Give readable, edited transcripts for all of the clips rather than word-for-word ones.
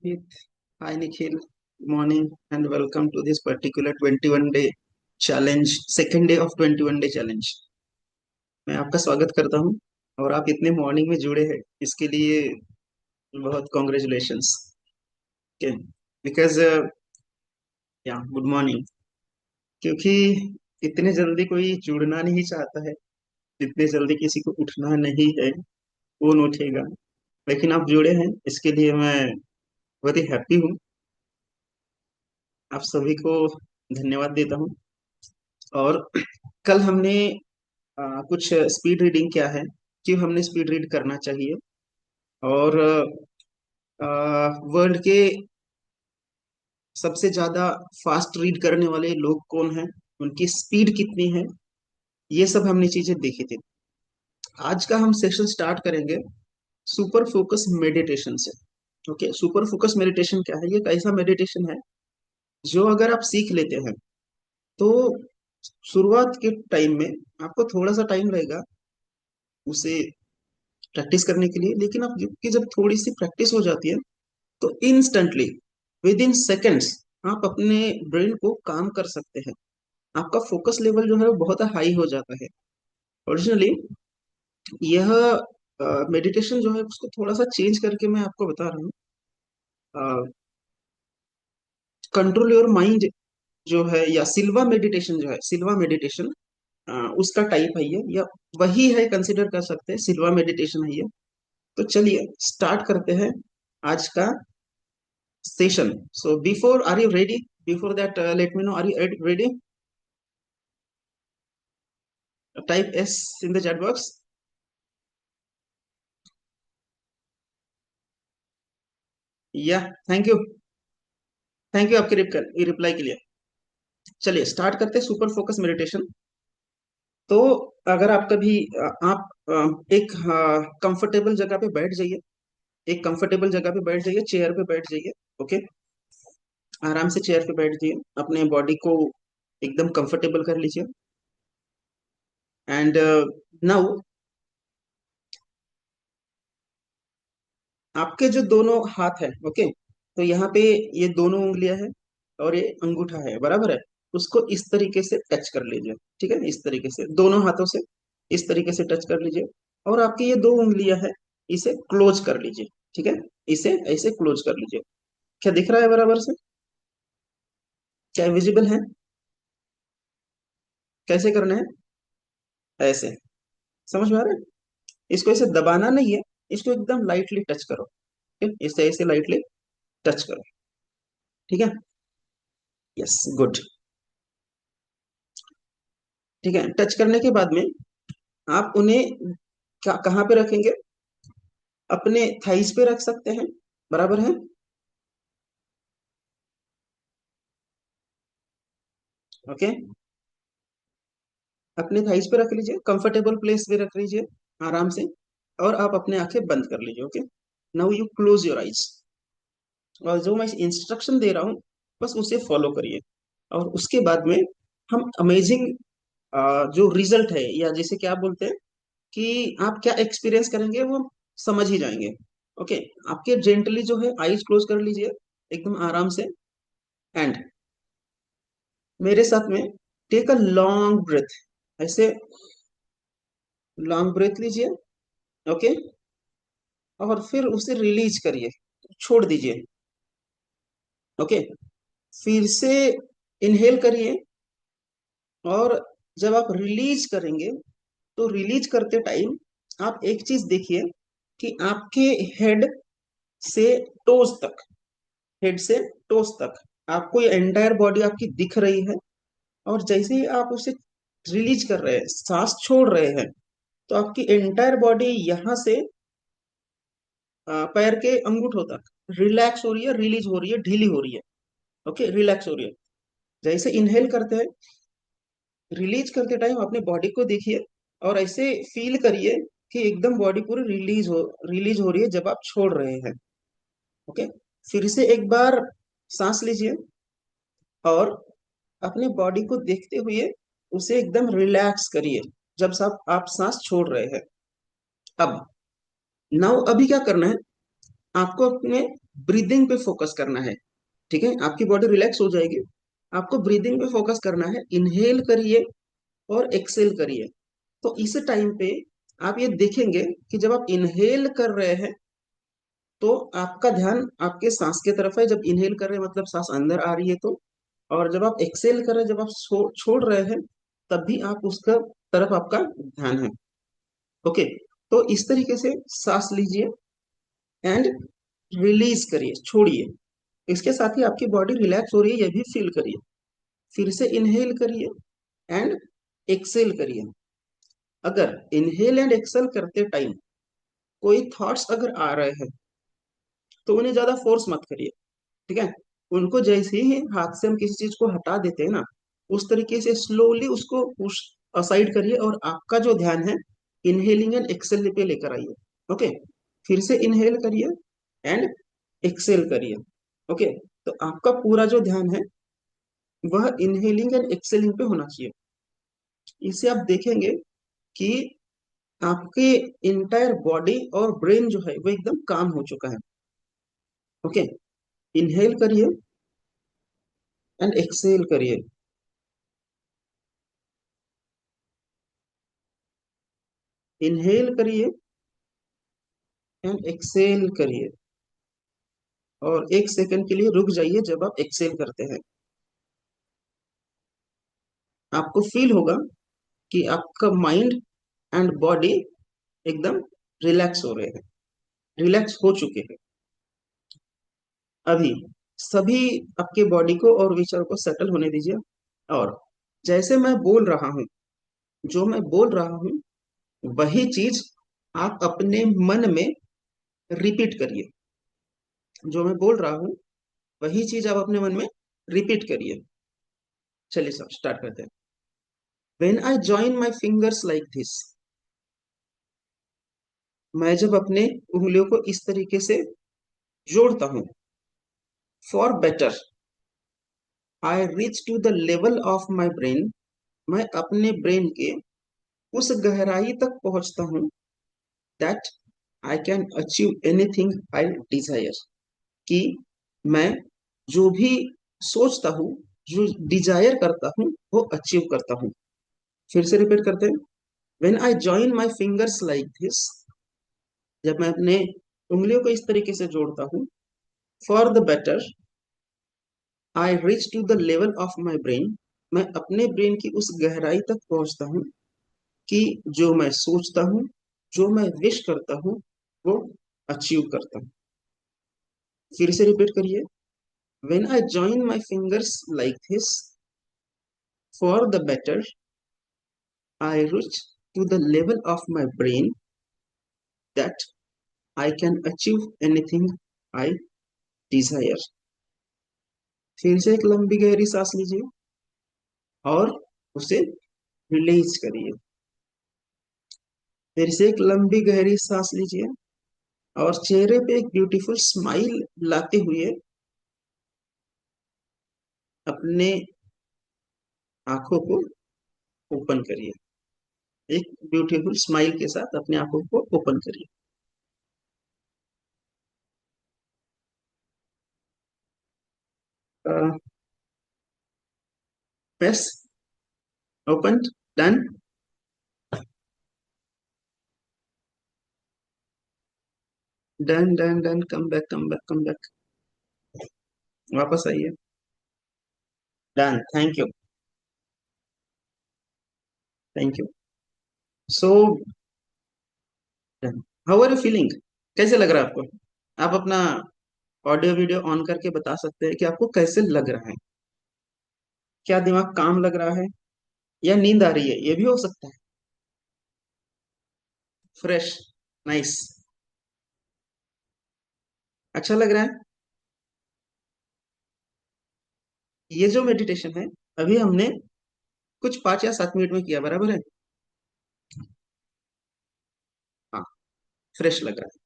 With Hi Nikhil, good morning and welcome to this particular 21 day challenge, second day of 21 day challenge. मैं आपका स्वागत करता हूं और आप इतने मॉर्निंग में जुड़े हैं इसके लिए बहुत कॉन्ग्रेचुलेशंस। ओके, बिकॉज या गुड मॉर्निंग, क्योंकि इतने जल्दी कोई जुड़ना नहीं चाहता है, इतने जल्दी किसी को उठना नहीं है। कौन उठेगा? लेकिन आप जुड़े हैं, इसके लिए मैं बहुत ही हैप्पी हूँ। आप सभी को धन्यवाद देता हूँ। और कल हमने कुछ स्पीड रीडिंग क्या है, क्यों हमने स्पीड रीड करना चाहिए, और वर्ल्ड के सबसे ज्यादा फास्ट रीड करने वाले लोग कौन हैं, उनकी स्पीड कितनी है, ये सब हमने चीजें देखी थी। आज का हम सेशन स्टार्ट करेंगे सुपर फोकस मेडिटेशन से। ओके, सुपर फोकस मेडिटेशन क्या है? ये एक ऐसा मेडिटेशन है जो अगर आप सीख लेते हैं तो शुरुआत के टाइम में आपको थोड़ा सा टाइम लगेगा उसे प्रैक्टिस करने के लिए, लेकिन आप की जब थोड़ी सी प्रैक्टिस हो जाती है तो इंस्टेंटली विद इन सेकेंड्स आप अपने ब्रेन को काम कर सकते हैं। आपका फोकस लेवल जो है वो बहुत हाई हो जाता है। ओरिजिनली यह मेडिटेशन जो है उसको थोड़ा सा चेंज करके मैं आपको बता रहा हूँ। कंट्रोल योर माइंड जो है, या सिल्वा मेडिटेशन जो है, सिल्वा मेडिटेशन उसका टाइप है ये, या वही है, कंसिडर कर सकते हैं सिल्वा मेडिटेशन है ये। तो चलिए स्टार्ट करते हैं आज का session. So before, are you ready? Before that, let me know. Are you ready? Type S in the chat box. Yeah, thank you आपके रिप्लाई के लिए। चलिए स्टार्ट करते हैं सुपर फोकस मेडिटेशन। तो अगर आप कभी आप एक कंफर्टेबल जगह पे बैठ जाइए, एक कंफर्टेबल जगह पे बैठ जाइए, चेयर पे बैठ जाइए। ओके, आराम से चेयर पे बैठ जाइए, अपने बॉडी को एकदम कंफर्टेबल कर लीजिए। एंड नाउ आपके जो दोनों हाथ है, ओके, तो यहाँ पे ये दोनों उंगलियां हैं और ये अंगूठा है, बराबर है। उसको इस तरीके से टच कर लीजिए, ठीक है, इस तरीके से दोनों हाथों से इस तरीके से टच कर लीजिए। और आपकी ये दो उंगलियां हैं, इसे क्लोज कर लीजिए, ठीक है, इसे ऐसे क्लोज कर लीजिए। क्या दिख रहा है बराबर से? क्या विजिबल है? कैसे करना है? ऐसे, समझ में आ रहा है? इसको ऐसे दबाना नहीं है, इसको एकदम लाइटली टच करो, ठीक है, इसे ऐसे लाइटली टच करो, ठीक है। Yes, good. ठीक है, टच करने के बाद में आप उन्हें कहाँ पे रखेंगे? अपने थाइस पे रख सकते हैं, बराबर है। ओके, अपने थाइस पे रख लीजिए, कंफर्टेबल प्लेस पे रख लीजिए, आराम से। और आप अपने आंखें बंद कर लीजिए। Okay, now you close your eyes. और जो मैं इंस्ट्रक्शन दे रहा हूँ बस उसे फॉलो करिए। और उसके बाद में हम अमेजिंग जो रिजल्ट है, या जैसे क्या बोलते हैं कि आप क्या एक्सपीरियंस करेंगे वो समझ ही जाएंगे। ओके, आपके जेंटली जो है आईज क्लोज कर लीजिए, एकदम आराम से। एंड मेरे साथ में टेक अ लॉन्ग ब्रेथ, ऐसे लॉन्ग ब्रेथ लीजिए। ओके, और फिर उसे रिलीज करिए, छोड़ दीजिए। ओके, फिर से इनहेल करिए, और जब आप रिलीज करेंगे तो रिलीज करते टाइम आप एक चीज देखिए कि आपके हेड से टोज तक, हेड से टोस तक आपको ये एंटायर बॉडी आपकी दिख रही है। और जैसे ही आप उसे रिलीज कर रहे हैं, सांस छोड़ रहे हैं, तो आपकी एंटायर बॉडी यहाँ से पैर के अंगूठों तक रिलैक्स हो रही है, रिलीज हो रही है, ढीली हो रही है। ओके, रिलैक्स हो रही है। जैसे इनहेल करते हैं, रिलीज करते टाइम अपने बॉडी को देखिए और ऐसे फील करिए कि एकदम बॉडी पूरी रिलीज हो रही है जब आप छोड़ रहे हैं। ओके, फिर से एक बार सांस लीजिए और अपने बॉडी को देखते हुए उसे एकदम रिलैक्स करिए जब आप सांस छोड़ रहे हैं। अब नाउ अभी क्या करना है, आपको अपने ब्रीदिंग पे फोकस करना है। ठीक है, आपकी बॉडी रिलैक्स हो जाएगी। आपको ब्रीदिंग पे फोकस करना है, इनहेल करिए और एक्सेल करिए। तो इस टाइम पे आप ये देखेंगे कि जब आप इनहेल कर रहे हैं तो आपका ध्यान आपके सांस की तरफ है। जब इनहेल कर रहे हैं मतलब सांस अंदर आ रही है तो, और जब आप एक्सेल कर रहे हैं, जब आप छोड़ रहे हैं, तब भी आप उसका तरफ आपका ध्यान है। ओके, तो इस तरीके से सांस लीजिए एंड रिलीज करिए, छोड़िए। इसके साथ ही आपकी बॉडी रिलैक्स हो रही है, यह भी फील करिए। फिर से इनहेल करिए एंड एक्सेल करिए। अगर इनहेल एंड एक्सेल करते टाइम कोई थॉट्स अगर आ रहे हैं तो उन्हें ज्यादा फोर्स मत करिए। ठीक है, उनको जैसे ही हाथ से हम किसी चीज को हटा देते हैं ना, उस तरीके से स्लोली उसको पुश असाइड करिए और आपका जो ध्यान है इनहेलिंग एंड एक्सेल पे लेकर आइए। ओके, फिर से इनहेल करिए एंड एक्सेल करिए। ओके, तो आपका पूरा जो ध्यान है वह इनहेलिंग एंड एक्सेलिंग पे होना चाहिए। इससे आप देखेंगे कि आपके इंटायर बॉडी और ब्रेन जो है वो एकदम काम हो चुका है। ओके, इनहेल करिए एंड एक्सेल करिए। इनहेल करिए एंड एक्सेल करिए, और 1 सेकंड के लिए रुक जाइए जब आप एक्सेल करते हैं। आपको फील होगा कि आपका माइंड एंड बॉडी एकदम रिलैक्स हो रहे हैं, रिलैक्स हो चुके हैं। अभी सभी आपके बॉडी को और विचार को सेटल होने दीजिए, और जैसे मैं बोल रहा हूँ, जो मैं बोल रहा हूँ वही चीज आप अपने मन में रिपीट करिए। जो मैं बोल रहा हूँ वही चीज आप अपने मन में रिपीट करिए। चलिए सब स्टार्ट करते हैं। When I join my fingers like this, मैं जब अपने उंगलियों को इस तरीके से जोड़ता हूँ, for better I reach to the level of my brain, मैं अपने ब्रेन के उस गहराई तक पहुंचता हूँ, that I can achieve anything I desire, कि मैं जो भी सोचता हूँ, जो डिजायर करता हूँ वो अचीव करता हूँ। फिर से रिपीट करते हैं। When I join my fingers like this, जब मैं अपने उंगलियों को इस तरीके से जोड़ता हूँ, for the better I reach to the level of my brain, मैं अपने ब्रेन की उस गहराई तक पहुंचता हूँ कि जो मैं सोचता हूँ, जो मैं विश करता हूँ वो अचीव करता हूँ। फिर से रिपीट करिए। When I join my fingers like this, for the better I reach to the level of my brain, that I can achieve anything I desire. फिर से एक लंबी गहरी सांस लीजिए और उसे रिलीज करिए। फिर से एक लंबी गहरी सांस लीजिए और चेहरे पे एक ब्यूटीफुल स्माइल लाते हुए अपने आंखों को ओपन करिए। एक ब्यूटीफुल स्माइल के साथ अपने आंखों को ओपन करिए। Press open, done. Done done done, come back come back come back, वापस आइए। Done, thank you, thank you. So how are you feeling? कैसे लग रहा है आपको? आप अपना ऑडियो वीडियो ऑन करके बता सकते हैं कि आपको कैसे लग रहा है। क्या दिमाग काम लग रहा है या नींद आ रही है? ये भी हो सकता है। फ्रेश, नाइस, अच्छा लग रहा है। ये जो मेडिटेशन है अभी हमने कुछ 5 या 7 मिनट में किया, बराबर है। हाँ, फ्रेश लग रहा है।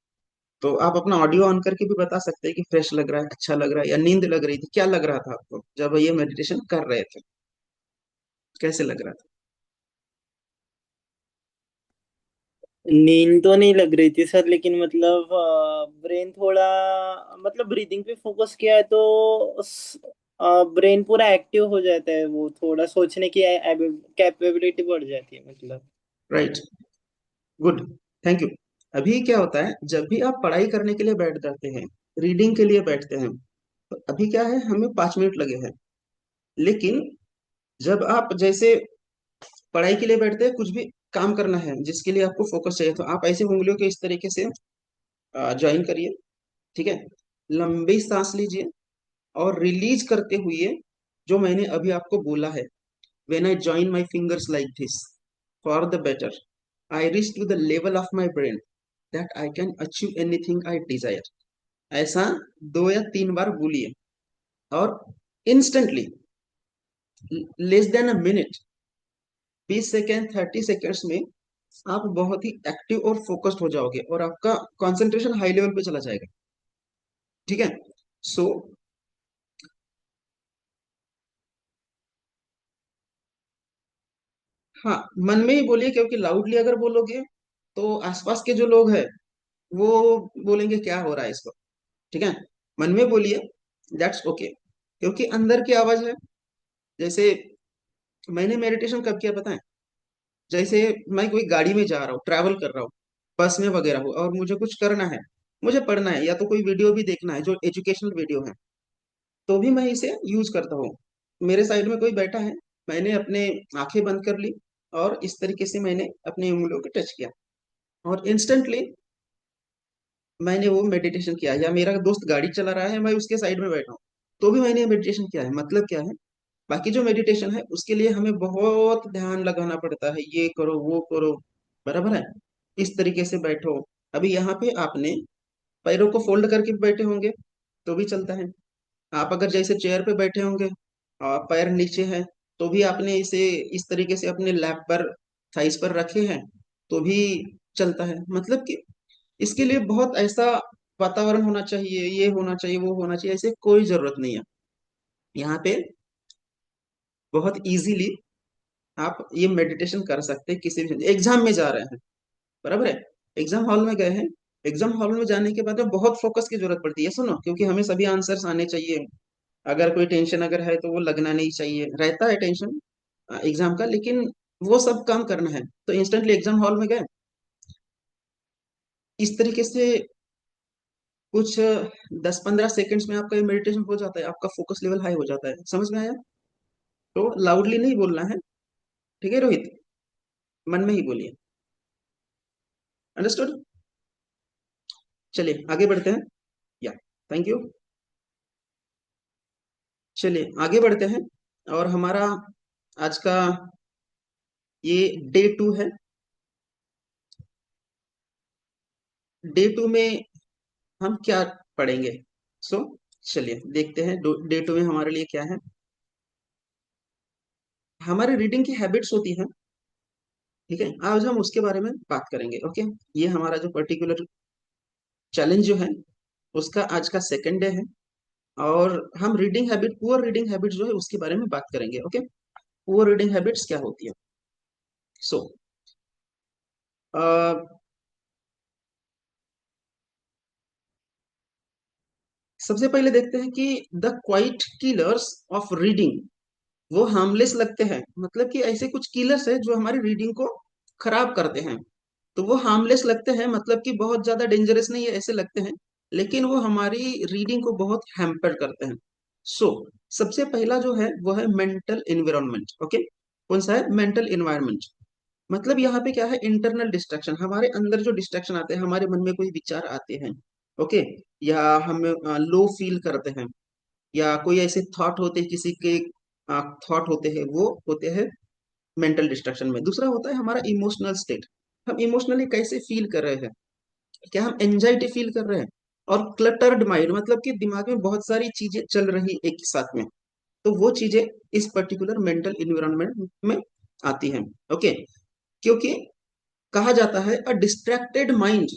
तो आप अपना ऑडियो ऑन करके भी बता सकते हैं कि फ्रेश लग रहा है, अच्छा लग रहा है, या नींद लग रही थी। क्या लग रहा था आपको जब ये मेडिटेशन कर रहे थे? कैसे लग रहा था? नींद तो नहीं लग रही थी सर, लेकिन मतलब ब्रेन थोड़ा, मतलब ब्रीदिंग पे फोकस किया है तो ब्रेन पूरा एक्टिव हो जाता है, वो थोड़ा सोचने की कैपेबिलिटी बढ़ जाती है मतलब। Right, good, thank you. अभी क्या होता है, जब भी आप पढ़ाई करने के लिए बैठ जाते हैं, रीडिंग के लिए बैठते हैं, तो अभी क्या है, हमें 5 मिनट लगे हैं। लेकिन जब आप जैसे पढ़ाई के लिए बैठते हैं, कुछ भी काम करना है जिसके लिए आपको फोकस चाहिए, तो आप ऐसे उंगलियों के इस तरीके से ज्वाइन करिए। ठीक है, लंबी सांस लीजिए और रिलीज करते हुए जो मैंने अभी आपको बोला है, when I join my fingers like this, for the better, I reach to the level of my brain that I can achieve anything I desire. ऐसा 2 या 3 बार बोलिए, और instantly, less than a minute, 20 second 30 seconds में आप बहुत ही active और focused हो जाओगे, और आपका कंसंट्रेशन हाई लेवल पे चला जाएगा। ठीक है, सो हाँ, मन में ही बोलिए, क्योंकि लाउडली अगर बोलोगे तो आसपास के जो लोग हैं वो बोलेंगे क्या हो रहा है इसको। ठीक है, मन में बोलिए, दैट्स ओके, क्योंकि अंदर की आवाज है। जैसे मैंने मेडिटेशन कब किया पता है, जैसे मैं कोई गाड़ी में जा रहा हूँ, ट्रैवल कर रहा हूँ, बस में वगैरह हो, और मुझे कुछ करना है, मुझे पढ़ना है, या तो कोई वीडियो भी देखना है जो एजुकेशनल वीडियो है, तो भी मैं इसे यूज करता हूँ। मेरे साइड में कोई बैठा है, मैंने अपने आंखें बंद कर ली, और इस तरीके से मैंने अपनी उंगलियों को टच किया, और इंस्टेंटली मैंने वो मेडिटेशन किया। या मेरा दोस्त गाड़ी चला रहा है, मैं उसके साइड में बैठा हूँ, तो भी मैंने मेडिटेशन किया है। मतलब क्या है, बाकी जो मेडिटेशन है उसके लिए हमें बहुत ध्यान लगाना पड़ता है, ये करो वो करो, बराबर है, इस तरीके से बैठो। अभी यहाँ पे आपने पैरों को फोल्ड करके बैठे होंगे तो भी चलता है। आप अगर जैसे चेयर पे बैठे होंगे और पैर नीचे है, तो भी आपने इसे इस तरीके से अपने लैप पर, थाइस पर रखे हैं, तो भी चलता है। मतलब कि इसके लिए बहुत ऐसा वातावरण होना चाहिए, ये होना चाहिए, वो होना चाहिए, ऐसे कोई जरूरत नहीं है। यहाँ पे बहुत इजीली आप ये मेडिटेशन कर सकते हैं। किसी भी एग्जाम में जा रहे हैं, बराबर है, एग्जाम हॉल में गए हैं, एग्जाम हॉल में जाने के बाद में बहुत फोकस की जरूरत पड़ती है, सुनो, क्योंकि हमें सभी आंसर्स आने चाहिए। अगर कोई टेंशन अगर है तो वो लगना नहीं चाहिए, रहता है टेंशन एग्जाम का, लेकिन वो सब काम करना है। तो इंस्टेंटली एग्जाम हॉल में गए, इस तरीके से कुछ 10-15 सेकंड्स में आपका ये मेडिटेशन हो जाता है, आपका फोकस लेवल हाई हो जाता है। समझ में आया? तो लाउडली नहीं बोलना है, ठीक है रोहित, मन में ही बोलिए। अंडरस्टूड? चलिए आगे बढ़ते हैं। या, थैंक यू। चलिए आगे बढ़ते हैं, और हमारा आज का ये डे 2 है। डे 2 में हम क्या पढ़ेंगे? सो चलिए देखते हैं डे 2 में हमारे लिए क्या है। हमारी रीडिंग की हैबिट्स होती हैं, ठीक है, आज हम उसके बारे में बात करेंगे। ओके, ये हमारा जो पर्टिकुलर चैलेंज जो है, उसका आज का सेकंड डे है, और हम reading habit, poor reading habit जो है उसके बारे में बात करेंगे। ओके, पुअर रीडिंग हैबिट्स क्या होती है? सो सबसे पहले देखते हैं कि the quite killers of reading, वो हार्मलेस लगते हैं। मतलब कि ऐसे कुछ किलर्स है जो हमारी रीडिंग को खराब करते हैं, तो वो हार्मलेस लगते हैं, मतलब कि बहुत ज्यादा डेंजरस नहीं है ऐसे लगते हैं, लेकिन वो हमारी रीडिंग को बहुत हैम्पर करते हैं। सो सबसे पहला जो है वो है मेंटल एनवायरनमेंट। ओके, कौन सा है? Mental environment. मतलब यहाँ पे क्या है, इंटरनल डिस्ट्रक्शन, हमारे अंदर जो डिस्ट्रक्शन आते हैं, हमारे मन में कोई विचार आते हैं, ओके, या हम लो फील करते हैं, या कोई ऐसे थॉट होते हैं, किसी के थॉट होते हैं, वो होते हैं मेंटल डिस्ट्रक्शन में। दूसरा होता है हमारा इमोशनल स्टेट, हम इमोशनली कैसे फील कर रहे हैं, क्या हम एंजाइटी फील कर रहे हैं, और क्लटर्ड माइंड, मतलब कि दिमाग में बहुत सारी चीजें चल रही एक साथ में, तो वो चीजें इस पर्टिकुलर मेंटल इन्वायरमेंट में आती हैं। ओके, क्योंकि कहा जाता है a distracted mind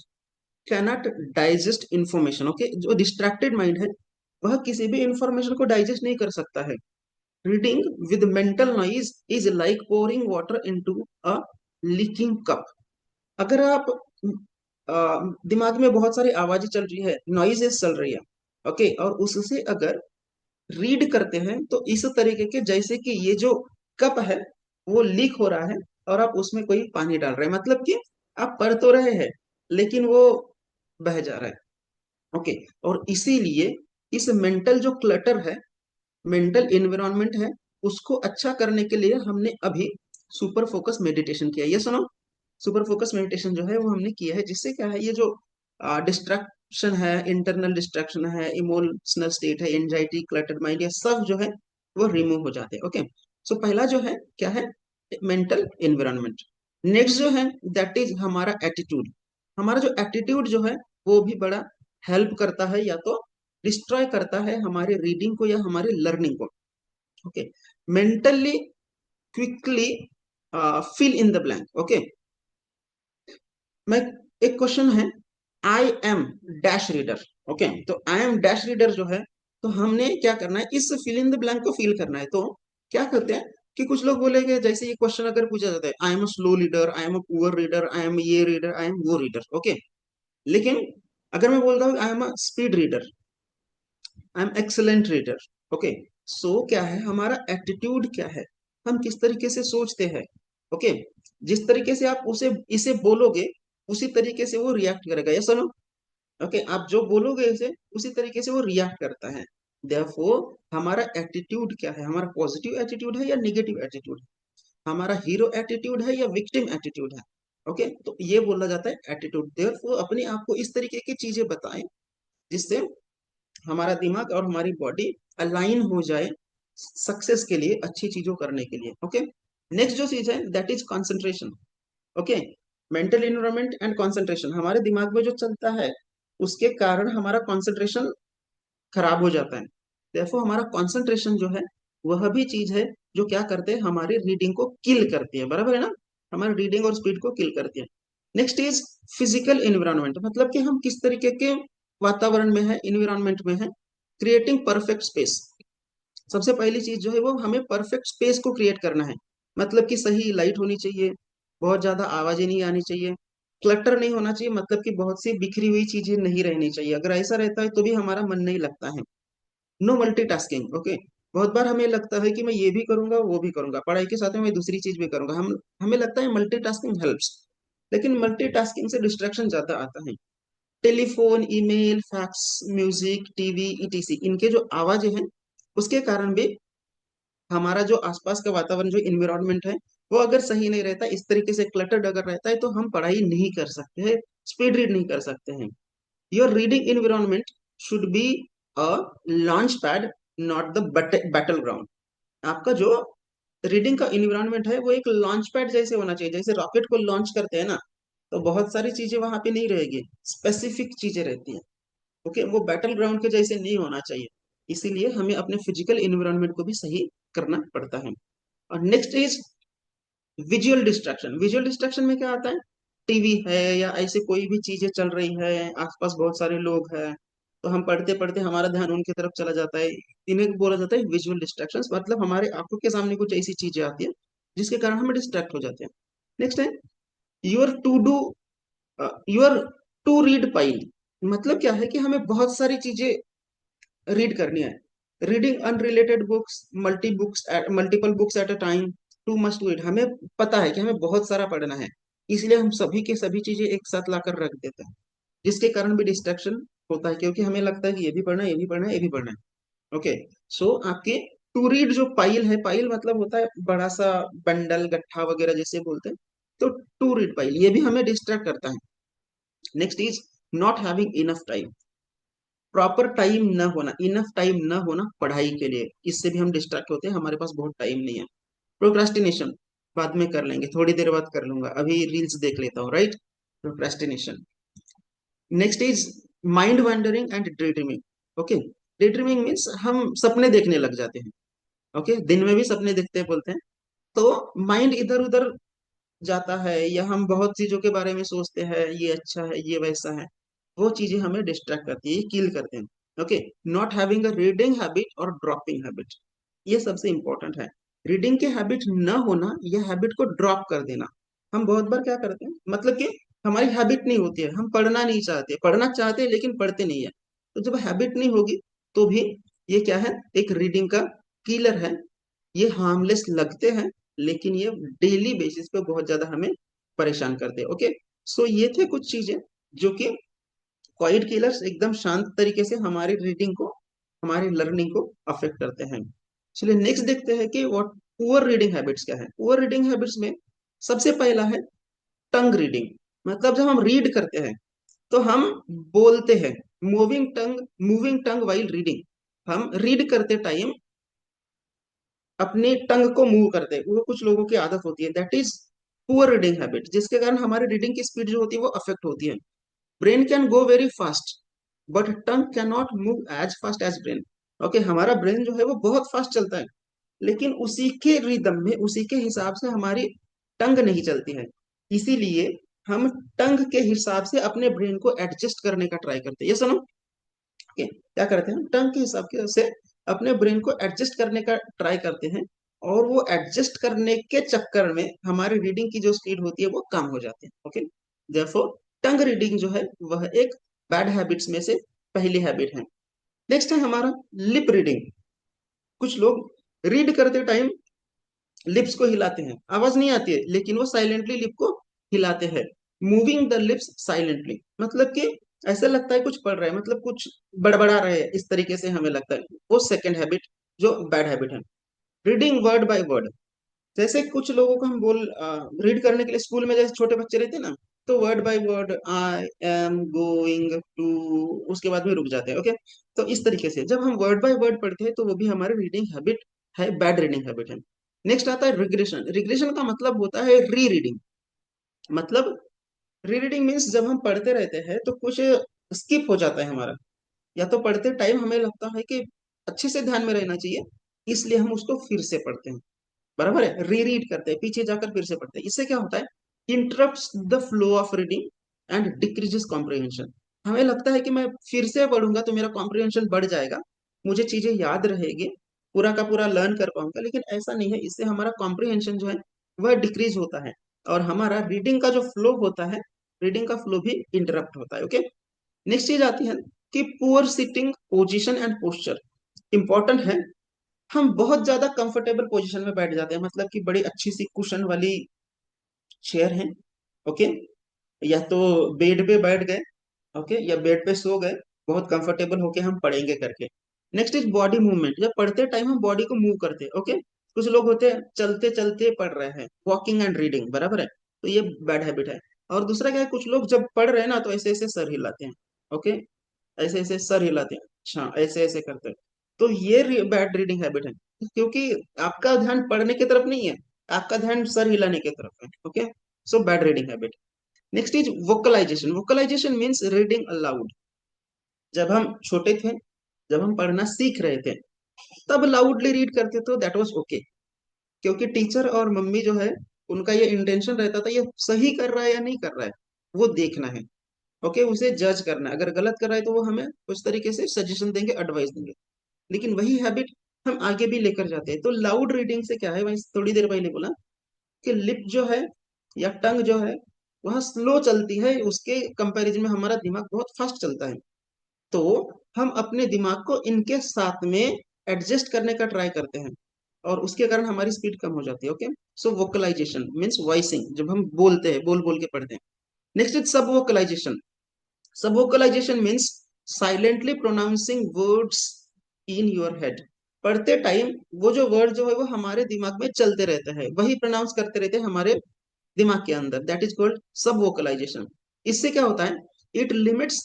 cannot digest information. Okay, जो डिस्ट्रैक्टेड माइंड है वह किसी भी इंफॉर्मेशन को डाइजेस्ट नहीं कर सकता है। Reading with mental noise is like pouring water into a leaking cup. अगर आप दिमाग में बहुत सारी आवाजें चल रही है, नॉइजेस चल रही है, ओके, और उससे अगर रीड करते हैं तो इस तरीके के, जैसे कि ये जो कप है वो लीक हो रहा है और आप उसमें कोई पानी डाल रहे हैं, मतलब कि आप पढ़ तो रहे हैं लेकिन वो बह जा रहा है, ओके। और इसीलिए इस मेंटल जो क्लटर है, मेंटल एनवायरनमेंट है, उसको अच्छा करने के लिए हमने अभी सुपर फोकस मेडिटेशन किया, ये सुनो। सुपर फोकस मेडिटेशन जो है वो हमने किया है, जिससे क्या है, ये जो डिस्ट्रैक्शन है, इंटरनल डिस्ट्रैक्शन है, इमोशनल स्टेट है, एंजाइटी, क्लटर्ड माइंड, ये सब जो है वो रिमूव हो जाते हैं, ओके। सो पहला जो है क्या है, मेंटल एनवायरनमेंट। नेक्स्ट जो है दैट इज हमारा एटीट्यूड। हमारा जो एटीट्यूड जो है वो भी बड़ा हेल्प करता है, या तो डिस्ट्रॉय करता है हमारे रीडिंग को या हमारे लर्निंग को, okay. Mentally quickly fill in the blank, okay. मैं, एक क्वेश्चन है, I am dash reader, okay. तो आई एम डैश रीडर जो है, तो हमने क्या करना है, इस फिल इन द ब्लैंक को फिल करना है। तो क्या करते हैं कि कुछ लोग बोलेंगे, जैसे ये क्वेश्चन अगर पूछा जाता है, I am a slow reader, I am a poor reader, I am ये रीडर, आई एम वो रीडर, ओके। लेकिन अगर मैं बोलता हूँ I am a speed reader, I am excellent reader, okay. So क्या है, हमारा एटीट्यूड क्या है, हम किस तरीके से सोचते हैं, ओके। जिस तरीके से आप उसे इसे बोलोगे उसी तरीके से वो रिएक्ट करेगा, ये सुनो, ओके। आप जो बोलोगे इसे उसी तरीके से वो रिएक्ट करता है। देयरफॉर हमारा एटीट्यूड क्या है, हमारा पॉजिटिव एटीट्यूड है या निगेटिव एटीट्यूड, हमारा हीरो एटीट्यूड है या विक्टिम एटीट्यूड है, ओके। तो ये बोला जाता है एटीट्यूड। देयरफॉर अपने आप को इस तरीके की चीजें बताएं जिससे हमारा दिमाग और हमारी बॉडी अलाइन हो जाए सक्सेस के लिए, अच्छी चीजों करने के लिए, ओके। नेक्स्ट जो चीज है that is concentration, okay. Mental environment and concentration, हमारे दिमाग में जो चलता है उसके कारण हमारा कंसंट्रेशन खराब हो जाता है। देखो हमारा कंसंट्रेशन जो है वह भी चीज है जो क्या करते हैं, हमारी रीडिंग को किल करती है, बराबर है ना, हमारी रीडिंग और स्पीड को किल करती है। नेक्स्ट इज फिजिकल एनवायरनमेंट, मतलब कि हम किस तरीके के वातावरण में है, इन्वायरमेंट में है। क्रिएटिंग परफेक्ट स्पेस, सबसे पहली चीज जो है वो हमें परफेक्ट स्पेस को क्रिएट करना है, मतलब कि सही लाइट होनी चाहिए, बहुत ज्यादा आवाजें नहीं आनी चाहिए, क्लटर नहीं होना चाहिए, मतलब कि बहुत सी बिखरी हुई चीजें नहीं रहनी चाहिए, अगर ऐसा रहता है तो भी हमारा मन नहीं लगता है। No multitasking, okay. बहुत बार हमें लगता है कि मैं ये भी करूंगा वो भी करूंगा, पढ़ाई के साथ में मैं दूसरी चीज भी करूंगा, हम हमें लगता है मल्टीटास्किंग हेल्प्स, लेकिन मल्टीटास्किंग से डिस्ट्रैक्शन ज्यादा आता है। Telephone, email, fax, music, TV, etc, इनके जो आवाजें हैं उसके कारण भी हमारा जो आसपास का वातावरण, जो इन्वायरमेंट है, वो अगर सही नहीं रहता, इस तरीके से क्लटर्ड अगर रहता है, तो हम पढ़ाई नहीं कर सकते हैं, स्पीड रीड नहीं कर सकते हैं। Your reading environment should be a launch pad, not the battle ground. आपका जो रीडिंग का इन्वायरमेंट है वो एक लॉन्च पैड जैसे होना चाहिए, जैसे रॉकेट को लॉन्च करते हैं ना, तो बहुत सारी चीजें वहां पे नहीं रहेगी, स्पेसिफिक चीजें रहती हैं, ओके। वो बैटल ग्राउंड के जैसे नहीं होना चाहिए, इसीलिए हमें अपने फिजिकल इन्वायरमेंट को भी सही करना पड़ता है। और next is visual distraction. Visual distraction में क्या आता है, टीवी है या ऐसे कोई भी चीजें चल रही है, आसपास बहुत सारे लोग हैं, तो हम पढ़ते पढ़ते हमारा ध्यान उनकी तरफ चला जाता है, इन्हें बोला जाता है विजुअल डिस्ट्रैक्शंस, मतलब हमारे आंखों के सामने कुछ ऐसी चीजें आती है जिसके कारण हम डिस्ट्रैक्ट हो जाते हैं। नेक्स्ट है your to do, your to read pile, मतलब क्या है कि हमें बहुत सारी चीजें रीड करनी है। Reading unrelated books, multiple books at a time, to must read, हमें पता है कि हमें बहुत सारा पढ़ना है, इसलिए हम सभी के सभी चीजें एक साथ लाकर रख देते हैं, जिसके कारण भी डिस्ट्रैक्शन होता है, क्योंकि हमें लगता है कि ये भी पढ़ना है, ये भी पढ़ना है, ये भी पढ़ना है, ओके। सो आपके टू रीड जो पाइल है, पाइल मतलब होता है बड़ा सा बंडल, गट्ठा वगैरह जैसे बोलते हैं, तो टू रीड पाइल ये भी हमें डिस्ट्रैक्ट करता है। Next is not having enough time, proper time न होना, इनफ टाइम न होना पढ़ाई के लिए, इससे भी हम डिस्ट्रैक्ट होते हैं, हमारे पास बहुत टाइम नहीं है। प्रोक्रास्टिनेशन, बाद में कर लेंगे, थोड़ी देर बाद कर लूंगा, अभी रील्स देख लेता हूँ, right, procrastination. Next is mind wandering and day dreaming, okay. Day dreaming means हम सपने देखने लग जाते हैं, ओके, दिन में भी सपने देखते हैं बोलते हैं, तो माइंड इधर उधर जाता है, या हम बहुत चीजों के बारे में सोचते हैं, ये अच्छा है, ये वैसा है, वो चीजें हमें डिस्ट्रैक्ट करती है, किल करते हैं, okay. Not having a reading habit और ड्रॉपिंग हैबिट, ये सबसे इंपॉर्टेंट है। रीडिंग की हैबिट न होना या हैबिट को ड्रॉप कर देना, हम बहुत बार क्या करते हैं, मतलब कि हमारी हैबिट नहीं होती है, हम पढ़ना नहीं चाहते, पढ़ना चाहते हैं लेकिन पढ़ते नहीं है। तो जब हैबिट नहीं होगी तो भी ये क्या है, एक रीडिंग का किलर है। ये हार्मलेस लगते हैं लेकिन ये डेली बेसिस पे बहुत ज्यादा हमें परेशान करते हैं। ओके, सो ये थे कुछ चीजें जो कि क्वाइट किलर्स एकदम शांत तरीके से हमारी रीडिंग को, हमारी लर्निंग को अफेक्ट करते हैं। चलिए नेक्स्ट देखते हैं कि व्हाट पुअर रीडिंग हैबिट्स क्या है। पुअर रीडिंग हैबिट्स में सबसे पहला है टंग रीडिंग। मतलब जब हम रीड करते हैं तो हम बोलते हैं, मूविंग टंग वाइल रीडिंग। हम रीड करते टाइम अपनी टंग को मूव करते हैं, वो कुछ लोगों की आदत होती है, that is poor reading habit, जिसके कारण हमारी रीडिंग की स्पीड जो होती है वो अफेक्ट होती है। Brain can go very fast but tongue can not move as fast as brain. Okay, हमारा ब्रेन जो है वो बहुत फास्ट चलता है लेकिन उसी के रिदम में, उसी के हिसाब से हमारी टंग नहीं चलती है। इसीलिए हम टंग के हिसाब से अपने ब्रेन को एडजस्ट करने का ट्राई करते हैं। ये सुनो, ओके, क्या करते हैं हम टंग के हिसाब से अपने ब्रेन को एडजस्ट करने का ट्राई करते हैं, और वो एडजस्ट करने के चक्कर में हमारी रीडिंग की जो स्पीड होती है वो कम हो जाती है। ओके, देयरफॉर टंग रीडिंग जो है वह एक बैड हैबिट्स में से पहली हैबिट है। नेक्स्ट है हमारा लिप रीडिंग। कुछ लोग रीड करते टाइम लिप्स को हिलाते हैं, आवाज नहीं आती है लेकिन वो साइलेंटली लिप को हिलाते हैं। मूविंग द लिप्स साइलेंटली, मतलब कि ऐसा लगता है कुछ पढ़ रहे हैं, मतलब कुछ बड़बड़ा रहे हैं, इस तरीके से हमें लगता है। वो सेकंड हैबिट जो बैड हैबिट है। रीडिंग वर्ड बाय वर्ड, जैसे कुछ लोगों को हम बोल रीड करने के लिए स्कूल में जैसे छोटे बच्चे रहते हैं ना, तो word by word I am going to, उसके बाद में रुक जाते हैं। ओके, तो इस तरीके से जब हम वर्ड बाय वर्ड पढ़ते हैं तो वो भी हमारी रीडिंग हैबिट है, बैड रीडिंग हैबिट है। नेक्स्ट आता है रिग्रेशन। रिग्रेशन का मतलब होता है री रीडिंग। मतलब री रीडिंग मीन्स जब हम पढ़ते रहते हैं तो कुछ स्किप हो जाता है हमारा, या तो पढ़ते टाइम हमें लगता है कि अच्छे से ध्यान में रहना चाहिए, इसलिए हम उसको फिर से पढ़ते हैं। बराबर है, री रीड करते हैं, पीछे जाकर फिर से पढ़ते हैं। इससे क्या होता है, interrupts the flow of reading and decreases comprehension. हमें लगता है कि मैं फिर से पढ़ूंगा तो मेरा कॉम्प्रिहेंशन बढ़ जाएगा, मुझे चीजें याद रहेगी, पूरा का पूरा लर्न कर पाऊंगा, लेकिन ऐसा नहीं है। इससे हमारा कॉम्प्रिहेंशन जो है वह डिक्रीज होता है, और हमारा रीडिंग का जो फ्लो होता है, रीडिंग का फ्लो भी इंटरप्ट होता है। ओके, नेक्स्ट चीज आती है कि poor sitting position and posture important है। हम बहुत ज्यादा कंफर्टेबल पोजीशन में बैठ जाते हैं, मतलब कि बड़ी अच्छी सी कुशन वाली चेयर है, ओके, या तो बेड पे बैठ गए, ओके, या बेड पे सो गए, बहुत कंफर्टेबल होके हम पढ़ेंगे करके। Next is body movement. जब पढ़ते टाइम हम बॉडी को मूव करते हैं, ओके। कुछ लोग होते हैं चलते चलते पढ़ रहे हैं, वॉकिंग एंड रीडिंग, बराबर है, तो ये बैड हैबिट है। और दूसरा क्या है, कुछ लोग जब पढ़ रहे हैं ना तो ऐसे ऐसे सर हिलाते हैं, ओके, ऐसे ऐसे सर हिलाते हैं, अच्छा ऐसे ऐसे करते हैं, तो ये बैड रीडिंग हैबिट है, क्योंकि आपका ध्यान पढ़ने की तरफ नहीं है, आपका ध्यान सर हिलाने की तरफ है। Okay, so bad reading habit. Next is vocalisation. Vocalisation means reading allowed. जब हम छोटे थे, जब हम पढ़ना सीख रहे थे, तब लाउडली रीड करते थे, दैट वाज ओके, क्योंकि टीचर और मम्मी जो है उनका ये इंटेंशन रहता था, ये सही कर रहा है या नहीं कर रहा है वो देखना है, ओके, उसे जज करना है। अगर गलत कर रहा है तो वो हमें उस तरीके से सजेशन देंगे, एडवाइस देंगे। लेकिन वही हैबिट हम आगे भी लेकर जाते हैं। तो लाउड रीडिंग से क्या है, वही थोड़ी देर पहले बोला कि लिप जो है या टंग जो है वह स्लो चलती है, उसके कंपैरिजन में हमारा दिमाग बहुत फास्ट चलता है। तो हम अपने दिमाग को इनके साथ में एडजस्ट करने का ट्राई करते हैं, और उसके कारण हमारी स्पीड कम हो जाती है। ओके, सो वोकलाइजेशन मीन्स वॉइसिंग, जब हम बोलते हैं, बोल बोल के पढ़ते हैं। नेक्स्ट इज सब vocalisation. Sub vocalisation means silently pronouncing words in your head. पढ़ते टाइम वो जो वर्ड जो है वो हमारे दिमाग में चलते रहते हैं, वही प्रोनाउंस करते रहते हैं हमारे दिमाग के अंदर, that is called subvocalization. इससे क्या होता है, it limits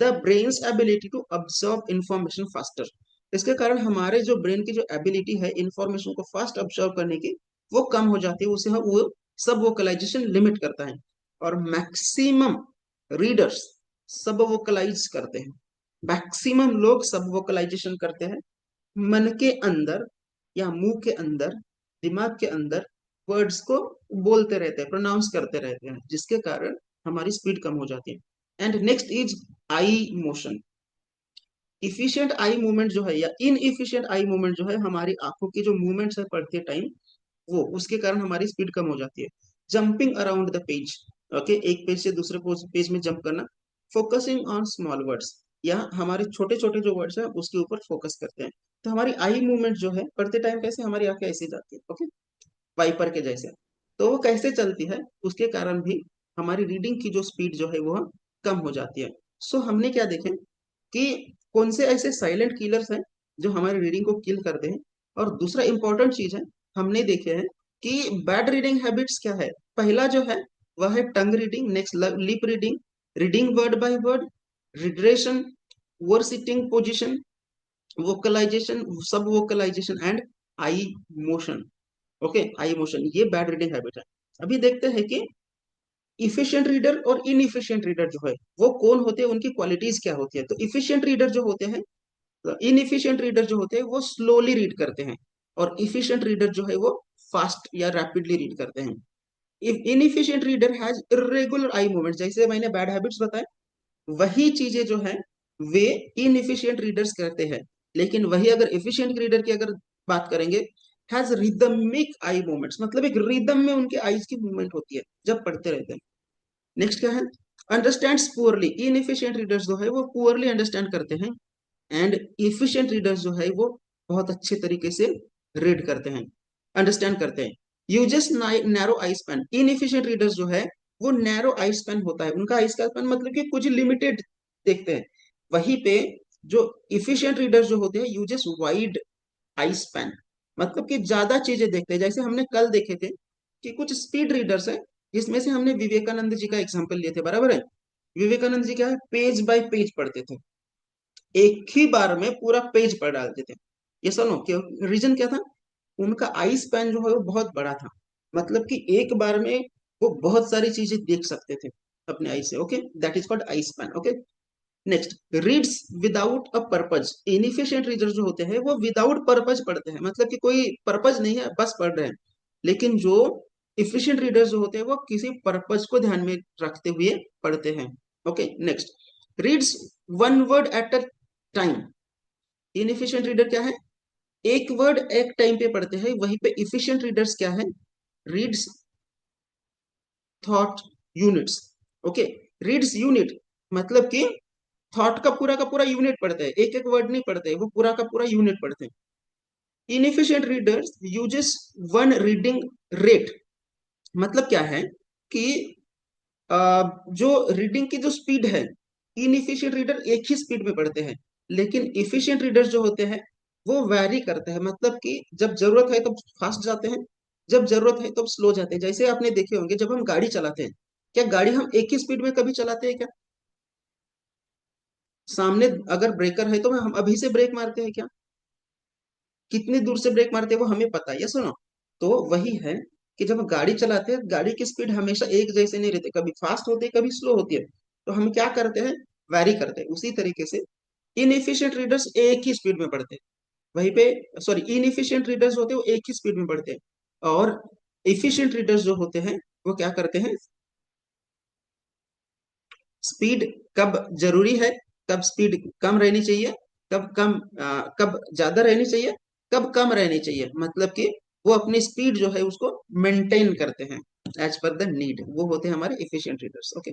the brain's ability to absorb information faster. इसके कारण हमारे जो ब्रेन की जो एबिलिटी है इंफॉर्मेशन को फास्ट अब्सॉर्ब करने की, वो कम हो जाती है, उसे हम वो सब वोकलाइजेशन लिमिट करता है। और मैक्सिमम रीडर्स सब वोकलाइज करते हैं, मैक्सिमम लोग सब वोकलाइजेशन करते हैं, मन के अंदर या मुंह के अंदर, दिमाग के अंदर वर्ड्स को बोलते रहते हैं, प्रोनाउंस करते रहते हैं, जिसके कारण हमारी स्पीड कम हो जाती है। And next is I motion. Efficient eye movement जो है या इनइफिशियंट आई मूवमेंट जो है, हमारी आंखों की जो मूवमेंट्स है पढ़ते टाइम, वो उसके कारण हमारी स्पीड कम हो जाती है। Jumping around the page, okay, एक पेज से दूसरे पेज में जंप करना, फोकसिंग ऑन स्मॉल वर्ड्स, या हमारे छोटे छोटे जो वर्ड्स है उसके ऊपर फोकस करते हैं। तो हमारी आई मूवमेंट जो है पढ़ते टाइम कैसे, हमारी आंखें ऐसी जाती है, ओके, वाइपर के जैसे। तो वो कैसे चलती है, उसके कारण भी हमारी रीडिंग की जो स्पीड जो है वो कम हो जाती है। सो हमने क्या देखे कि कौन से ऐसे साइलेंट किलर्स हैं जो हमारी रीडिंग को किल करते हैं। और दूसरा इंपॉर्टेंट चीज है, हमने देखे हैं कि बैड रीडिंग हैबिट्स क्या है। पहला जो है वह है tongue reading, next lip reading, reading word by word, regression, over sitting position, vocalization, sub vocalization and eye motion. Okay, eye motion, ये बैड रीडिंग हैबिट है। अभी देखते हैं कि इफिशिएंट रीडर और इनइफिशिएंट रीडर जो है वो कौन होते हैं, उनकी क्वालिटीज क्या होती है। तो इफिशिएंट रीडर जो होते हैं, इनइफिशिएंट रीडर जो होते हैं वो स्लोली रीड करते हैं, और इफिशिएंट रीडर जो है वो फास्ट या रैपिडली रीड करते हैं। If inefficient reader has irregular eye movement, जैसे मैंने बैड हैबिट्स बताए, वही चीजें जो है वे इनइफिशिएंट रीडर्स करते हैं। लेकिन वही अगर इफिशिएंट रीडर की अगर बात करेंगे, हैज रिदमिक आई मूवमेंट्स, मतलब एक रिदम में उनके आईज की मूवमेंट होती है जब पढ़ते रहते हैं। नेक्स्ट क्या है, अंडरस्टैंड्स पुअरली, इनएफिशिएंट रीडर्स जो है वो पुअरली अंडरस्टैंड करते हैं, एंड इफिशिएंट रीडर्स जो है वो बहुत अच्छे तरीके से रीड करते हैं, अंडरस्टैंड करते हैं। यूजेस नैरो आई स्पैन, इनएफिशिएंट रीडर्स जो है वो नैरो आई स्पैन होता है उनका, आई स्पैन मतलब कि कुछ लिमिटेड देखते हैं। वहीं पे जो इफिशिएंट रीडर्स जो होते हैं यूजेस वाइड आई स्पैन, मतलब कि ज्यादा चीजें देखते हैं। जैसे हमने कल देखे थे कि कुछ स्पीड रीडर्स है, जिसमें से हमने विवेकानंद जी का एग्जाम्पल लिए थे, बराबर है। विवेकानंद जी क्या है, पेज बाय पेज पढ़ते थे, एक ही बार में पूरा पेज पढ़ डालते थे। ये सुनो क्यों, रीजन क्या था, उनका आई स्पैन जो है वो बहुत बड़ा था, मतलब कि एक बार में वो बहुत सारी चीजें देख सकते थे अपने आई से। Okay, that is called eye span. Okay, next, reads without a purpose, inefficient reader जो होते हैं वो विदाउट पर्पज पढ़ते हैं, मतलब कि कोई पर्पज नहीं है, बस पढ़ रहे हैं। लेकिन जो इफिशिएंट रीडर्स जो होते हैं वो किसी पर्पज को ध्यान में रखते हुए पढ़ते हैं। Okay, next, reads one word at a time, inefficient reader क्या है, एक वर्ड एक टाइम पे पढ़ते हैं। वहीं पे इफिशिएंट रीडर्स क्या है, reads thought units. Okay, reads unit, मतलब कि थॉट का पूरा यूनिट पढ़ते हैं, एक एक वर्ड नहीं पढ़ते, वो पूरा का पूरा यूनिट पढ़ते हैं। Inefficient readers uses one reading rate, मतलब क्या है कि जो रीडिंग की जो स्पीड है, इनएफिशिएंट रीडर एक ही स्पीड में पढ़ते हैं, लेकिन इफिशिएंट रीडर्स जो होते हैं वो वैरी करते हैं, मतलब कि जब जरूरत है तब फास्ट जाते हैं, जब जरूरत है तब स्लो जाते हैं। जैसे आपने देखे होंगे जब हम गाड़ी चलाते हैं, क्या गाड़ी हम एक ही स्पीड में कभी चलाते हैं क्या, सामने अगर ब्रेकर है तो हम अभी से ब्रेक मारते हैं क्या, कितनी दूर से ब्रेक मारते हैं वो हमें पता है, ये सुनो। तो वही है कि जब हम गाड़ी चलाते हैं, गाड़ी की स्पीड हमेशा एक जैसे नहीं रहती, कभी फास्ट होती है कभी स्लो होती है। तो हम क्या करते हैं, वैरी करते हैं। उसी तरीके से इनएफिशिएंट रीडर्स एक ही स्पीड में पढ़ते हैं, वहीं पे, सॉरी, इनएफिशिएंट रीडर्स होते हैं वो एक ही स्पीड में पढ़ते हैं, और एफिशिएंट रीडर्स जो होते हैं वो क्या करते हैं, स्पीड कब जरूरी है, कब स्पीड कम रहनी चाहिए, कब ज्यादा रहनी चाहिए, कब कम रहनी चाहिए, मतलब कि वो अपनी स्पीड जो है उसको मेंटेन करते हैं एज पर द नीड, वो होते हैं हमारे efficient readers. Okay,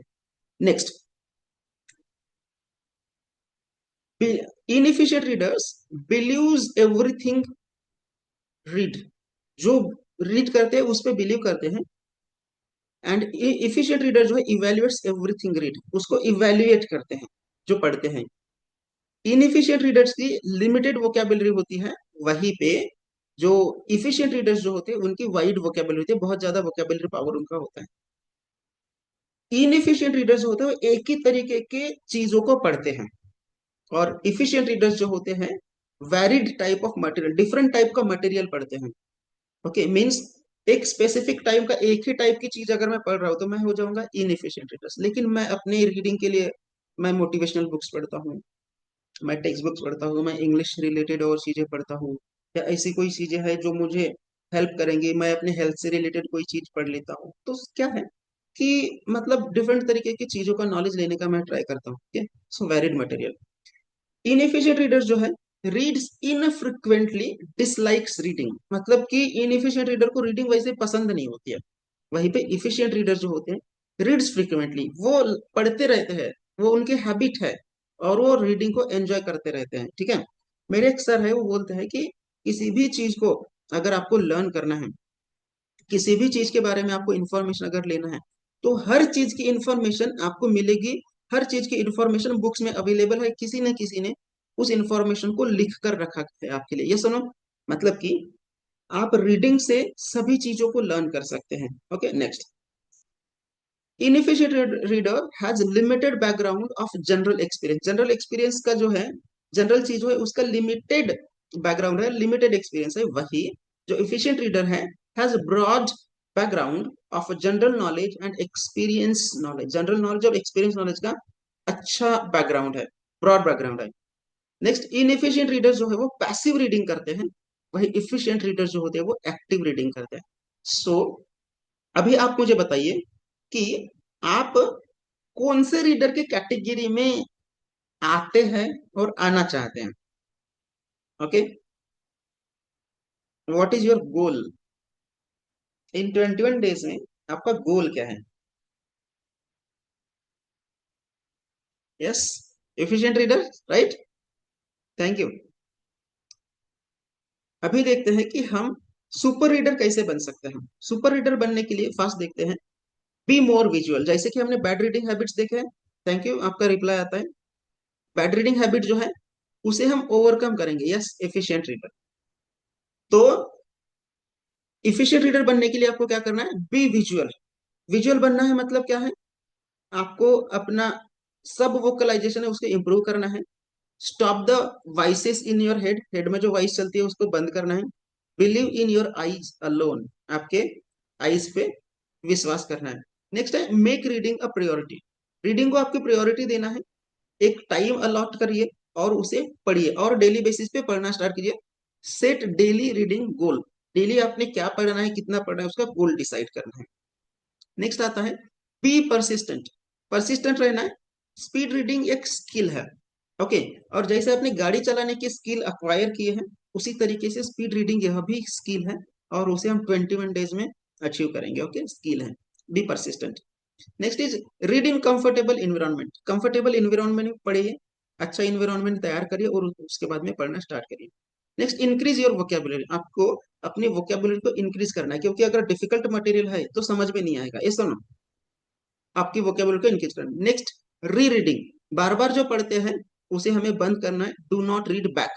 next, inefficient readers believes everything read, जो रीड करते हैं उस पर बिलीव करते हैं, एंड इफिशिएंट रीडर जो है इवेल्युएट्स एवरीथिंग रीड, उसको इवेल्युएट करते हैं जो पढ़ते हैं। इनएफिशिएंट रीडर्स की लिमिटेड वोकेबलरी होती है, वहीं पे जो इफिशिएंट रीडर्स जो होते हैं उनकी वाइड वोकेबलरी होती है, बहुत ज्यादा वोकेबलरी पावर उनका होता है। इनएफिशिएंट रीडर्स जो होते हैं वो एक ही तरीके के चीजों को पढ़ते हैं, और इफिशिएंट रीडर्स जो होते हैं varied type of material, different type का मटेरियल पढ़ते हैं। ओके, मीन्स एक स्पेसिफिक टाइम का एक ही टाइप की चीज अगर मैं पढ़ रहा हूँ तो मैं हो जाऊंगा इनएफिशिएंट रीडर्स। लेकिन मैं अपने रीडिंग के लिए मैं मोटिवेशनल बुक्स पढ़ता हूँ, मैं टेक्स्ट बुक्स पढ़ता हूँ, मैं इंग्लिश रिलेटेड और चीजें पढ़ता हूँ, या ऐसी कोई चीजें हैं जो मुझे हेल्प करेंगी, मैं अपने हेल्थ से रिलेटेड कोई चीज पढ़ लेता हूँ। तो क्या है कि मतलब डिफरेंट तरीके की चीजों का नॉलेज लेने का मैं ट्राई करता हूँ। ओके, सो वेरिड मटेरियल। इनएफिशिएंट रीडर जो है रीड्स इनफ्रिक्वेंटली, डिसलाइक्स रीडिंग, मतलब कि इनएफिशिएंट रीडर को रीडिंग वैसे पसंद नहीं होती है। वहीं पे इफिशिएंट रीडर जो होते हैं रीड्स फ्रीक्वेंटली, वो पढ़ते रहते हैं, वो उनकी हैबिट है, और वो रीडिंग को एंजॉय करते रहते हैं, ठीक है। मेरे एक सर है, वो बोलते हैं कि किसी भी चीज को अगर आपको लर्न करना है, किसी भी चीज के बारे में आपको इन्फॉर्मेशन अगर लेना है, तो हर चीज की इन्फॉर्मेशन आपको मिलेगी। हर चीज की इन्फॉर्मेशन बुक्स में अवेलेबल है, किसी न किसी ने उस इन्फॉर्मेशन को लिख कर रखा है आपके लिए, ये सुनो। मतलब कि आप रीडिंग से सभी चीजों को लर्न कर सकते हैं। Okay, next. Inefficient reader has limited background of general experience. General experience का जो है, जनरल चीज है उसका लिमिटेड बैकग्राउंड है, लिमिटेड एक्सपीरियंस है। वही जो इफिशिएंट रीडर है has broad background of general knowledge and experience knowledge. General knowledge और एक्सपीरियंस नॉलेज का अच्छा बैकग्राउंड है, ब्रॉड बैकग्राउंड है। नेक्स्ट, इनएफिशिएंट रीडर जो है वो पैसिव रीडिंग करते हैं, वही इफिशिएंट रीडर जो होते हैं वो एक्टिव रीडिंग करते हैं। सो अभी आप मुझे बताइए कि आप कौन से रीडर के कैटेगरी में आते हैं और आना चाहते हैं। Okay, what is your goal in 21 days में, आपका गोल क्या है? Yes, efficient reader, right. Thank you. अभी देखते हैं कि हम सुपर रीडर कैसे बन सकते हैं। सुपर रीडर बनने के लिए फर्स्ट देखते हैं, बी मोर विजुअल। जैसे कि हमने बैड रीडिंग हैबिट्स देखे हैं, थैंक यू, आपका रिप्लाई आता है। बैड रीडिंग हैबिट जो है उसे हम ओवरकम करेंगे, यस एफिशिएंट रीडर। तो इफिशिएंट रीडर बनने के लिए आपको क्या करना है, बी विजुअल। विजुअल बनना है मतलब क्या है, आपको अपना सब वोकलाइजेशन है उसको इंप्रूव करना है। Stop the voices in your head, head में जो वॉइस चलती है उसको बंद करना है। Believe in your eyes alone, आपके आईज पे विश्वास करना है। नेक्स्ट है make reading a priority. Reading को आपकी प्रायोरिटी देना है, एक टाइम अलॉट करिए और उसे पढ़िए, और डेली बेसिस पे पढ़ना स्टार्ट कीजिए। सेट डेली रीडिंग गोल, डेली आपने क्या पढ़ना है, कितना पढ़ना है, उसका गोल डिसाइड करना है। नेक्स्ट आता है बी परसिस्टेंट। परसिस्टेंट रहना है। स्पीड रीडिंग एक स्किल है, ओके। और जैसे आपने गाड़ी चलाने की स्किल अक्वायर किए हैं, उसी तरीके से स्पीड रीडिंग यह भी स्किल है, और उसे हम 21 डेज में अचीव करेंगे, ओके, स्किल है। Be persistent. Next is read in comfortable environment. Comfortable environment में पढ़िए, अच्छा इन्वायरमेंट तैयार करिए और उसके बाद में पढ़ना स्टार्ट करिए। Next, increase your vocabulary. आपको अपनी वोकेबुलरी को इंक्रीज करना है, क्योंकि अगर डिफिकल्ट मटेरियल है तो समझ में नहीं आएगा, ये सुनो, आपकी वोकेबुलरी को इंक्रीज करना है। नेक्स्ट, री रीडिंग। बार बार जो पढ़ते हैं उसे हमें बंद करना है, डू नॉट रीड बैक,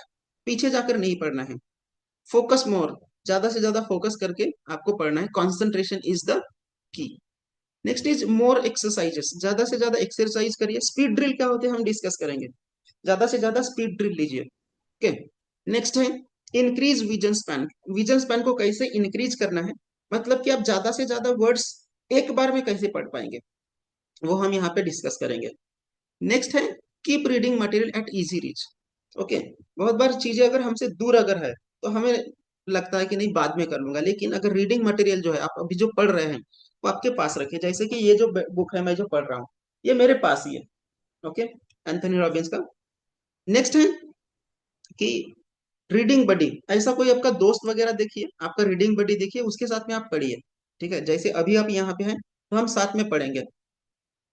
पीछे जाकर नहीं पढ़ना है। फोकस मोर, ज्यादा से ज्यादा फोकस करके आपको पढ़ना है, concentration is the key. Next is more exercises, ज्यादा से ज्यादा एक्सरसाइज करिए। स्पीड ड्रिल क्या होते हैं हम डिस्कस करेंगे, ज्यादा से ज्यादा स्पीड ड्रिल लीजिए, ओके। नेक्स्ट है increase vision span. Vision span को कैसे इंक्रीज करना है, मतलब कि आप ज्यादा से ज्यादा वर्ड्स एक बार में कैसे पढ़ पाएंगे, वो हम यहाँ पे डिस्कस करेंगे। नेक्स्ट है keep reading material at easy reach, okay. बहुत बार चीजें अगर हमसे दूर अगर है तो हमें लगता है कि नहीं बाद में कर लूंगा, लेकिन अगर रीडिंग मटेरियल जो है आप अभी जो पढ़ रहे हैं वो आपके पास रखिए। जैसे कि ये जो बुक है मैं जो पढ़ रहा हूँ, ये मेरे पास ही है, ओके, एंथनी रॉबिन्स का। नेक्स्ट है कि रीडिंग बडी, ऐसा कोई आपका दोस्त वगैरह देखिए, आपका रीडिंग बडी देखिए, उसके साथ में आप पढ़िए, ठीक है। जैसे अभी आप यहाँ पे हैं तो हम साथ में पढ़ेंगे,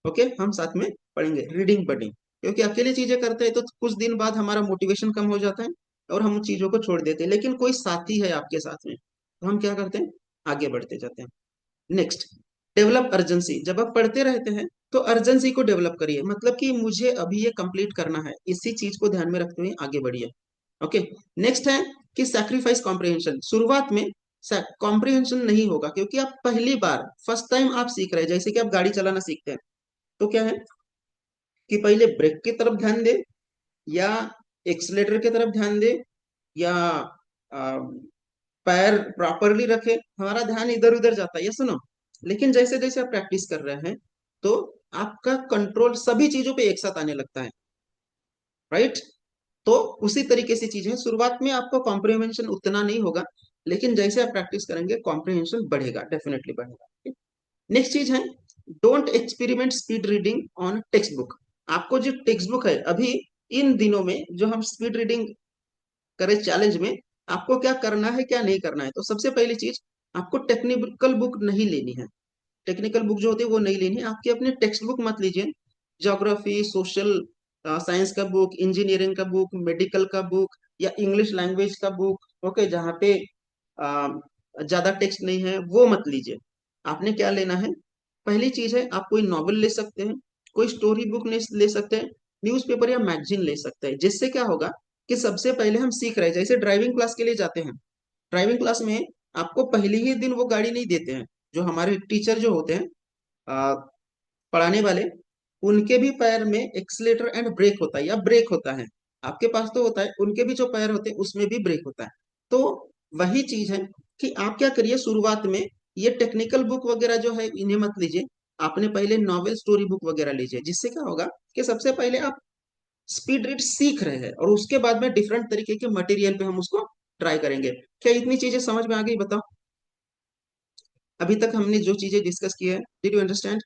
ओके, हम साथ में पढ़ेंगे रीडिंग पढ़ेंगे। क्योंकि अकेले चीजें करते हैं तो कुछ दिन बाद हमारा मोटिवेशन कम हो जाता है और हम चीजों को छोड़ देते हैं, लेकिन कोई साथी है आपके साथ में तो हम क्या करते हैं, आगे बढ़ते जाते हैं। Next, develop urgency. जब आप पढ़ते रहते हैं तो अर्जेंसी को डेवलप करिए, मतलब कि मुझे अभी ये कंप्लीट करना है, इसी चीज को ध्यान में रखते हुए आगे बढ़िए, ओके। नेक्स्ट है कि सैक्रिफाइस कॉम्प्रिहेंशन। शुरुआत में कॉम्प्रिहेंशन नहीं होगा, क्योंकि आप पहली बार फर्स्ट टाइम आप सीख रहे हैं, जैसे कि आप गाड़ी चलाना सीखते हैं, तो क्या है कि पहले ब्रेक की तरफ ध्यान दे, या एक्सीलेटर की तरफ ध्यान दे, या आ, पैर प्रॉपरली रखे, हमारा ध्यान इधर उधर जाता है, ये सुनो। लेकिन जैसे जैसे आप प्रैक्टिस कर रहे हैं तो आपका कंट्रोल सभी चीजों पे एक साथ आने लगता है, राइट। तो उसी तरीके से चीज है, शुरुआत में आपको कॉम्प्रिहेंशन उतना नहीं होगा, लेकिन जैसे आप प्रैक्टिस करेंगे कॉम्प्रिहेंशन बढ़ेगा, डेफिनेटली बढ़ेगा। नेक्स्ट चीज है don't experiment speed reading on text book. आपको जो टेक्स्ट बुक है अभी इन दिनों में जो हम स्पीड रीडिंग करें चैलेंज में, आपको क्या करना है क्या नहीं करना है, तो सबसे पहली चीज आपको टेक्निकल बुक नहीं लेनी है, टेक्निकल बुक जो होती है वो नहीं लेनी है, आपकी अपने टेक्स्ट बुक मत लीजिए। ज्योग्राफी, सोशल साइंस का बुक, इंजीनियरिंग का बुक, मेडिकल का बुक, या इंग्लिश लैंग्वेज का बुक, ओके, जहाँ पे आ, ज्यादा टेक्स्ट नहीं है, वो मत लीजिए। आपने क्या लेना है, पहली चीज है, आप कोई नॉवल ले सकते हैं, कोई स्टोरी बुक ले सकते हैं, न्यूज़पेपर या मैगजीन ले सकते हैं। जिससे क्या होगा कि सबसे पहले हम सीख रहे हैं, जैसे ड्राइविंग क्लास के लिए जाते हैं, ड्राइविंग क्लास में आपको पहले ही दिन वो गाड़ी नहीं देते हैं। जो हमारे टीचर जो होते हैं, आ, पढ़ाने वाले, उनके भी पैर में एक्सीलेटर एंड ब्रेक होता है, या ब्रेक होता है। आपके पास तो होता है, उनके भी जो पैर होते हैं उसमें भी ब्रेक होता है। तो वही चीज है कि आप क्या करिए, शुरुआत में ये टेक्निकल बुक वगैरह जो है इन्हें मत लीजिए। आपने पहले नॉवेल, स्टोरी बुक वगैरह लीजिए। जिससे क्या होगा कि सबसे पहले आप स्पीड रीड सीख रहे हैं, और उसके बाद में डिफरेंट तरीके के मटेरियल पे हम उसको ट्राई करेंगे। क्या इतनी चीजें समझ में आ गई, बताओ? अभी तक हमने जो चीजें डिस्कस की है, डिड यू अंडरस्टैंड?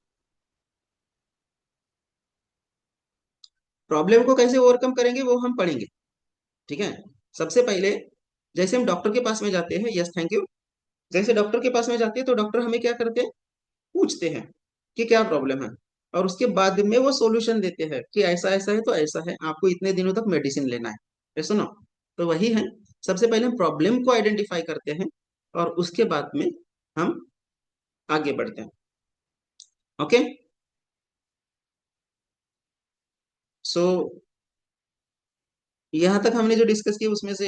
प्रॉब्लम को कैसे ओवरकम करेंगे वो हम पढ़ेंगे, ठीक है? सबसे पहले, जैसे हम डॉक्टर के पास में जाते हैं, यस थैंक यू, जैसे डॉक्टर के पास में जाते हैं तो डॉक्टर हमें क्या करते हैं, पूछते हैं कि क्या प्रॉब्लम है, और उसके बाद में वो सॉल्यूशन देते हैं कि ऐसा ऐसा है तो ऐसा है, आपको इतने दिनों तक मेडिसिन लेना है। सुनो, तो वही है, सबसे पहले हम प्रॉब्लम को आइडेंटिफाई करते हैं, और उसके बाद में हम आगे बढ़ते हैं। ओके, सो यहाँ तक हमने जो डिस्कस किया उसमें से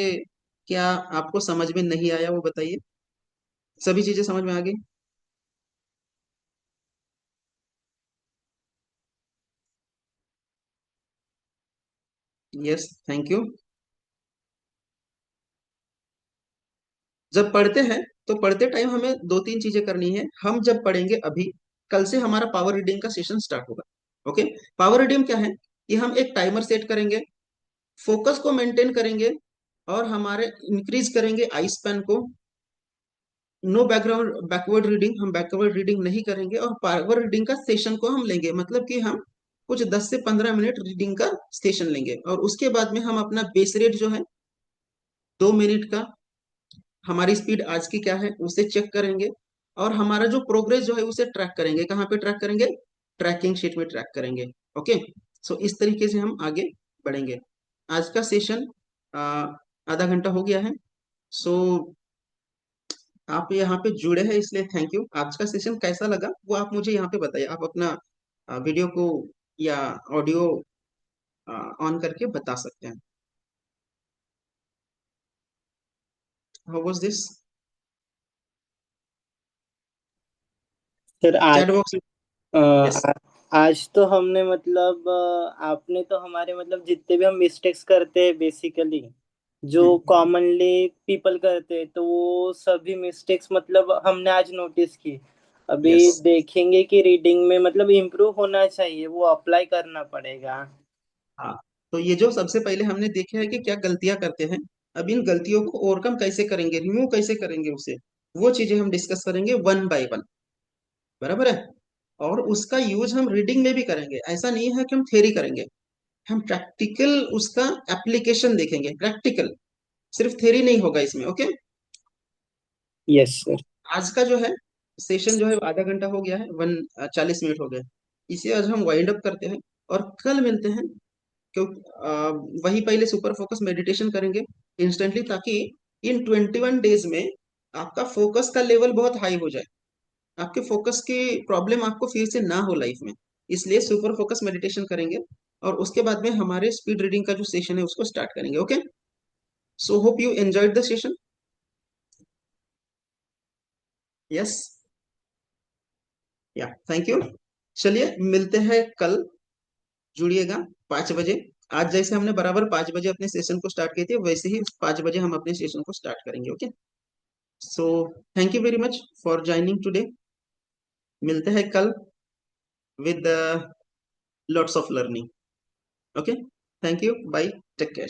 क्या आपको समझ में नहीं आया वो बताइए? सभी चीजें समझ में आ गई? Yes thank you. जब पढ़ते हैं तो पढ़ते टाइम हमें दो तीन चीजें करनी है। हम जब पढ़ेंगे अभी, कल से हमारा पावर रीडिंग का सेशन स्टार्ट होगा। ओके, पावर रीडिंग क्या है कि हम एक टाइमर सेट करेंगे, फोकस को मेंटेन करेंगे, और हमारे इंक्रीज करेंगे आई स्पैन को। नो बैकग्राउंड बैकवर्ड रीडिंग, हम बैकवर्ड रीडिंग नहीं करेंगे, और पावर रीडिंग का सेशन को हम लेंगे, मतलब कि हम कुछ 10 से 15 मिनट रीडिंग का सेशन लेंगे, और उसके बाद में हम अपना बेस रेट जो है 2 मिनट का, हमारी स्पीड आज की क्या है उसे चेक करेंगे, और हमारा जो प्रोग्रेस जो है उसे ट्रैक करेंगे। कहाँ पे ट्रैक करेंगे? ट्रैकिंग शीट में ट्रैक करेंगे। ओके, सो इस तरीके से हम आगे बढ़ेंगे। आज का सेशन आधा घंटा हो गया है। सो आप यहाँ पे जुड़े हैं इसलिए थैंक यू। आज का सेशन कैसा लगा वो आप मुझे यहाँ पे बताइए। आप अपना वीडियो को या ऑडियो ऑन करके बता सकते हैं। How was this? सर आज चैट बॉक्स। अ, यस। आज तो हमने मतलब आपने तो हमारे मतलब जितने भी हम मिस्टेक्स करते हैं बेसिकली, जो हम्म। कॉमनली पीपल करते हैं, तो वो सभी मिस्टेक्स मतलब हमने आज नोटिस की। यस। अभी देखेंगे कि रीडिंग में मतलब इम्प्रूव होना चाहिए, वो अप्लाई करना पड़ेगा। हाँ, तो ये जो सबसे पहले हमने देखा है कि क्या गलतियां करते हैं, अब इन गलतियों को ओवरकम कैसे करेंगे, रिमूव कैसे करेंगे उसे, वो चीजें हम डिस्कस करेंगे वन बाय वन। बराबर है? और उसका यूज हम रीडिंग में भी करेंगे। ऐसा नहीं है कि हम थ्योरी करेंगे, हम प्रैक्टिकल उसका एप्लीकेशन देखेंगे, प्रैक्टिकल, सिर्फ थ्योरी नहीं होगा इसमें। Okay, yes sir. आज का जो है सेशन जो है आधा घंटा हो गया है, 40 मिनट हो गए। इसे आज हम वाइंड अप करते हैं, और कल मिलते हैं। क्योंकि वही पहले सुपर फोकस मेडिटेशन करेंगे इंस्टेंटली, ताकि इन 21 डेज में आपका फोकस का लेवल बहुत हाई हो जाए, आपके फोकस की प्रॉब्लम आपको फिर से ना हो लाइफ में। इसलिए सुपर फोकस मेडिटेशन करेंगे, और उसके बाद में हमारे स्पीड रीडिंग का जो सेशन है उसको स्टार्ट करेंगे। Okay, so hope you enjoyed the session. Yes, या थैंक यू। चलिए मिलते हैं कल, जुड़िएगा 5 बजे। आज जैसे हमने बराबर 5 बजे अपने सेशन को स्टार्ट किए थे, वैसे ही 5 बजे हम अपने सेशन को स्टार्ट करेंगे। Okay, so thank you very much for joining today. मिलते हैं कल with lots of learning. Okay, thank you, bye, take care.